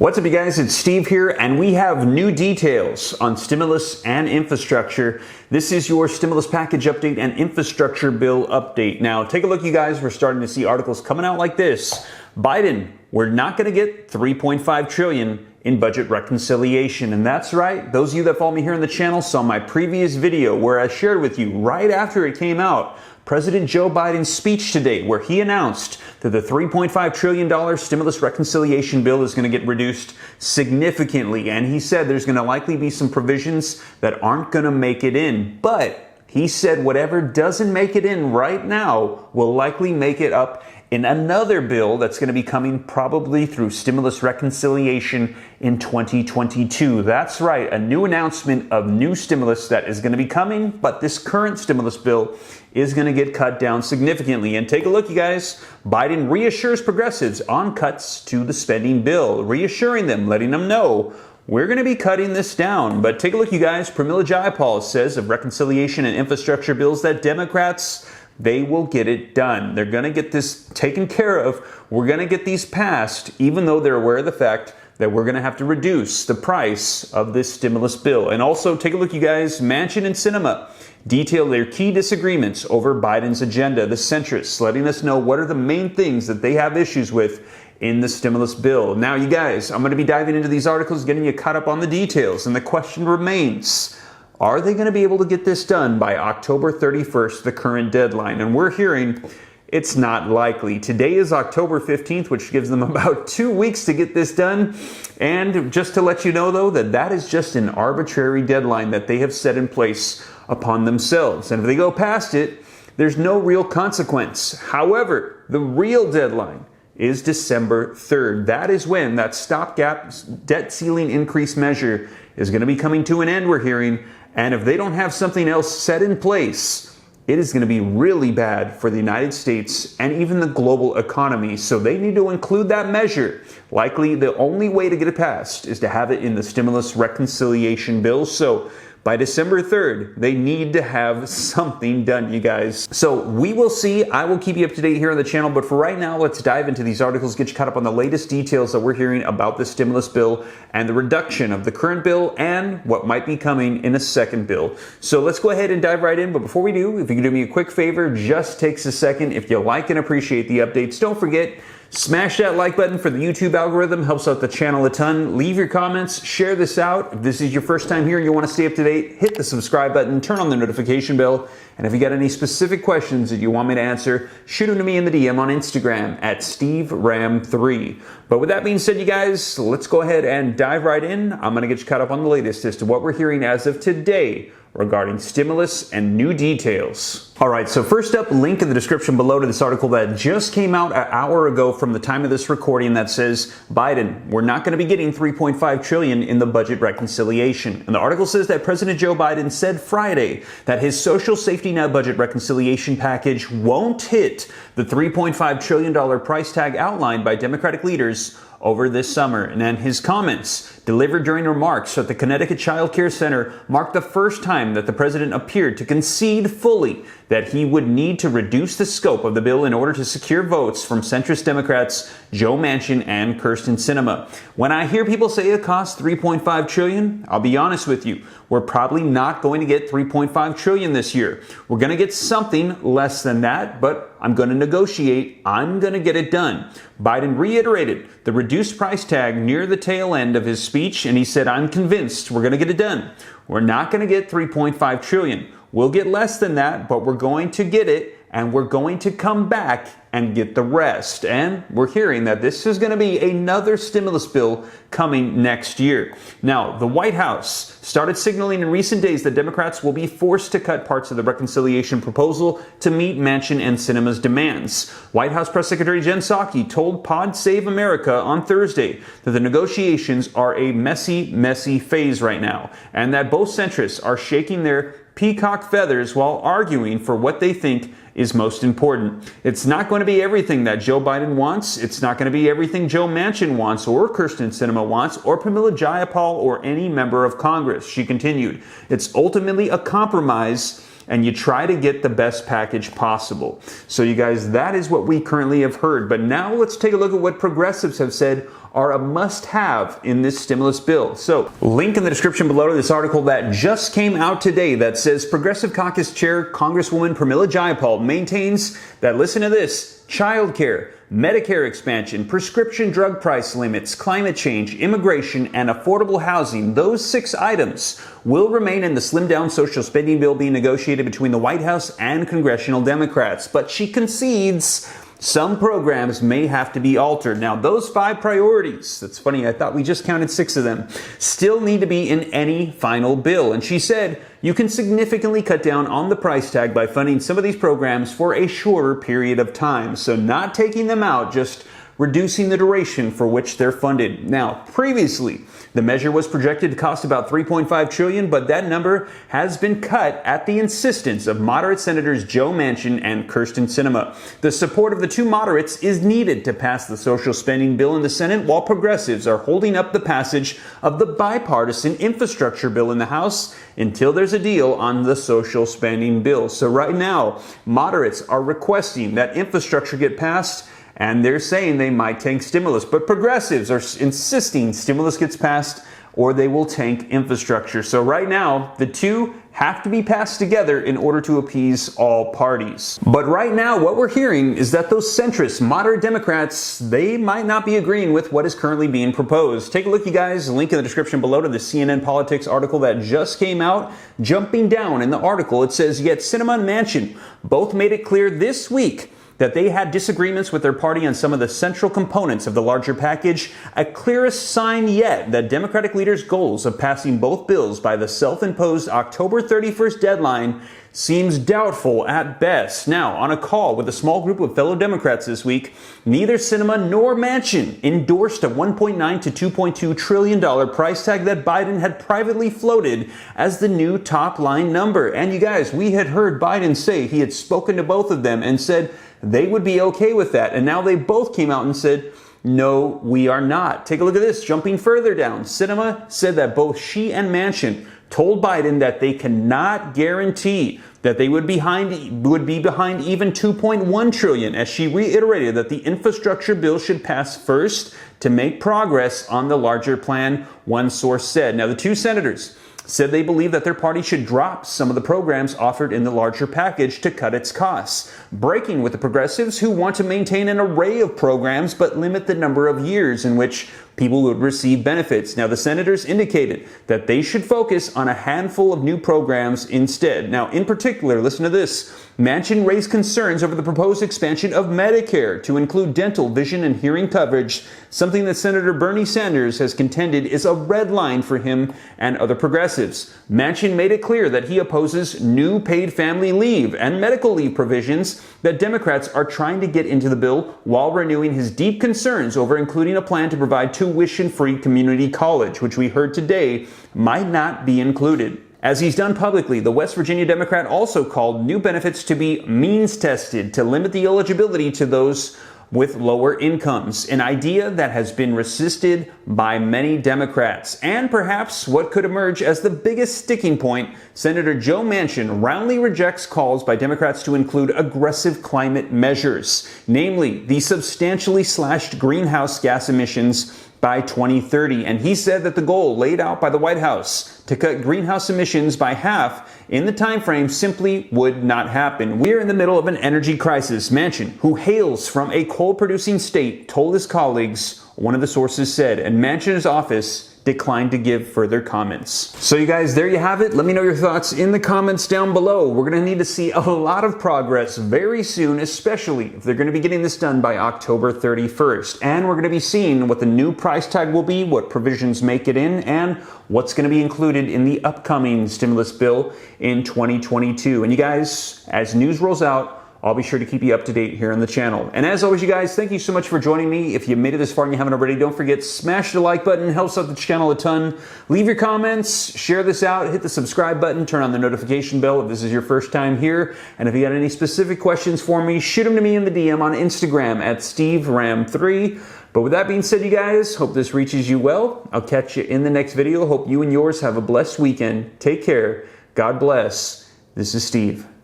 What's up, you guys? It's Steve here, and we have new details on stimulus and infrastructure. This is your stimulus package update and infrastructure bill update. Now, take a look, you guys. We're starting to see articles coming out like this. Biden, we're not going to get $3.5 trillion in budget reconciliation. And that's right. Those of you that follow me here on the channel saw my previous video where I shared with you right after it came out President Joe Biden's speech today, where he announced that the $3.5 trillion stimulus reconciliation bill is going to get reduced significantly. And he said there's going to likely be some provisions that aren't going to make it in. But he said whatever doesn't make it in right now will likely make it up in another bill that's going to be coming probably through stimulus reconciliation in 2022. That's right, a new announcement of new stimulus that is going to be coming, but this current stimulus bill is going to get cut down significantly. And take a look, you guys. Biden reassures progressives on cuts to the spending bill, reassuring them, letting them know we're going to be cutting this down. But take a look, you guys. Pramila Jayapal says of reconciliation and infrastructure bills that Democrats, they will get it done. They're going to get this taken care of. We're going to get these passed, even though they're aware of the fact that we're going to have to reduce the price of this stimulus bill. And also, take a look, you guys. Manchin and Sinema detail their key disagreements over Biden's agenda. The Centrists letting us know what are the main things that they have issues with in the stimulus bill. Now, you guys, I'm going to be diving into these articles, getting you caught up on the details. And the question remains, are they going to be able to get this done by October 31st, the current deadline? And we're hearing it's not likely. Today is October 15th, which gives them about 2 weeks to get this done. And just to let you know, though, that that is just an arbitrary deadline that they have set in place upon themselves. And if they go past it, there's no real consequence. However, the real deadline is December 3rd. That is when that stopgap debt ceiling increase measure is going to be coming to an end, we're hearing. And if they don't have something else set in place, it is going to be really bad for the United States and even the global economy. So they need to include that measure. Likely the only way to get it passed is to have it in the stimulus reconciliation bill. So by December 3rd, they need to have something done, you guys. So we will see. I will keep you up to date here on the channel. But for right now, let's dive into these articles, get you caught up on the latest details that we're hearing about the stimulus bill and the reduction of the current bill and what might be coming in a second bill. So let's go ahead and dive right in. But before we do, if you can do me a quick favor, just takes a second. If you like and appreciate the updates, don't forget, smash that like button for the YouTube algorithm. Helps out the channel a ton. Leave your comments. Share this out. If this is your first time here and you want to stay up to date, hit the subscribe button. Turn on the notification bell. And if you got any specific questions that you want me to answer, shoot them to me in the DM on Instagram at SteveRam3. But with that being said, you guys, let's go ahead and dive right in. I'm going to get you caught up on the latest as to what we're hearing as of today regarding stimulus and new details. All right, so first up, link in the description below to this article that just came out an hour ago from the time of this recording that says, Biden, we're not going to be getting $3.5 trillion in the budget reconciliation. And the article says that President Joe Biden said Friday that his social safety net budget reconciliation package won't hit the $3.5 trillion price tag outlined by Democratic leaders over this summer. And then his comments delivered during remarks at the Connecticut Child Care Center marked the first time that the president appeared to concede fully that he would need to reduce the scope of the bill in order to secure votes from centrist Democrats Joe Manchin and Kyrsten Sinema. When I hear people say it costs $3.5 trillion, I'll be honest with you, we're probably not going to get $3.5 trillion this year. We're going to get something less than that, but I'm going to negotiate. I'm going to get it done. Biden reiterated the reduced price tag near the tail end of his speech, and he said, I'm convinced we're going to get it done. We're not going to get $3.5 trillion. We'll get less than that, but we're going to get it, and we're going to come back and get the rest. And we're hearing that this is going to be another stimulus bill coming next year. Now, the White House started signaling in recent days that Democrats will be forced to cut parts of the reconciliation proposal to meet Manchin and Sinema's demands. White House Press Secretary Jen Psaki told Pod Save America on Thursday that the negotiations are a messy, messy phase right now, and that both centrists are shaking their peacock feathers while arguing for what they think is most important. It's not going to be everything that Joe Biden wants. It's not going to be everything Joe Manchin wants or Kyrsten Sinema wants or Pramila Jayapal or any member of Congress. She continued, it's ultimately a compromise and you try to get the best package possible. So you guys, that is what we currently have heard. But now let's take a look at what progressives have said are a must-have in this stimulus bill. So, link in the description below to this article that just came out today that says Progressive Caucus Chair Congresswoman Pramila Jayapal maintains that, listen to this, childcare, Medicare expansion, prescription drug price limits, climate change, immigration, and affordable housing, those 6 items will remain in the slimmed-down social spending bill being negotiated between the White House and congressional Democrats. But she concedes some programs may have to be altered. Now, those 5 priorities, that's funny, I thought we just counted 6 of them, still need to be in any final bill. And she said, you can significantly cut down on the price tag by funding some of these programs for a shorter period of time. So not taking them out, just reducing the duration for which they're funded. Now, previously, the measure was projected to cost about $3.5 trillion, but that number has been cut at the insistence of moderate Senators Joe Manchin and Kyrsten Sinema. The support of the 2 moderates is needed to pass the social spending bill in the Senate, while progressives are holding up the passage of the bipartisan infrastructure bill in the House until there's a deal on the social spending bill. So right now, moderates are requesting that infrastructure get passed, and they're saying they might tank stimulus. But progressives are insisting stimulus gets passed or they will tank infrastructure. So right now, the 2 have to be passed together in order to appease all parties. But right now, what we're hearing is that those centrist, moderate Democrats, they might not be agreeing with what is currently being proposed. Take a look, you guys. Link in the description below to the CNN Politics article that just came out. Jumping down in the article, it says, yet Sinema and Manchin both made it clear this week that they had disagreements with their party on some of the central components of the larger package, a clearest sign yet that Democratic leaders' goals of passing both bills by the self-imposed October 31st deadline seems doubtful at best. Now, on a call with a small group of fellow Democrats this week, neither Sinema nor Manchin endorsed a $1.9 to $2.2 trillion price tag that Biden had privately floated as the new top-line number. And you guys, we had heard Biden say he had spoken to both of them and said they would be okay with that. And now they both came out and said, no, we are not. Take a look at this. Jumping further down, Sinema said that both she and Manchin told Biden that they cannot guarantee that they would be behind even $2.1 trillion, as she reiterated that the infrastructure bill should pass first to make progress on the larger plan, one source said. Now, the 2 senators said they believe that their party should drop some of the programs offered in the larger package to cut its costs, breaking with the progressives who want to maintain an array of programs but limit the number of years in which people would receive benefits. Now, the senators indicated that they should focus on a handful of new programs instead. Now, in particular, listen to this. Manchin raised concerns over the proposed expansion of Medicare to include dental, vision, and hearing coverage, something that Senator Bernie Sanders has contended is a red line for him and other progressives. Manchin made it clear that he opposes new paid family leave and medical leave provisions that Democrats are trying to get into the bill, while renewing his deep concerns over including a plan to provide tuition-free community college, which we heard today might not be included. As he's done publicly, the West Virginia Democrat also called new benefits to be means-tested to limit the eligibility to those with lower incomes, an idea that has been resisted by many Democrats. And perhaps what could emerge as the biggest sticking point, Senator Joe Manchin roundly rejects calls by Democrats to include aggressive climate measures, namely the substantially slashed greenhouse gas emissions by 2030. And he said that the goal laid out by the White House to cut greenhouse emissions by half in the time frame simply would not happen. We're in the middle of an energy crisis. Manchin, who hails from a coal-producing state, told his colleagues, one of the sources said, and Manchin's office declined to give further comments. So you guys, there you have it. Let me know your thoughts in the comments down below. We're going to need to see a lot of progress very soon, especially if they're going to be getting this done by October 31st. And we're going to be seeing what the new price tag will be, what provisions make it in, and what's going to be included in the upcoming stimulus bill in 2022. And you guys, as news rolls out, I'll be sure to keep you up to date here on the channel. And as always, you guys, thank you so much for joining me. If you made it this far and you haven't already, don't forget, smash the like button. It helps out the channel a ton. Leave your comments, share this out, hit the subscribe button, turn on the notification bell if this is your first time here. And if you got any specific questions for me, shoot them to me in the DM on Instagram at SteveRam3. But with that being said, you guys, hope this reaches you well. I'll catch you in the next video. Hope you and yours have a blessed weekend. Take care. God bless. This is Steve.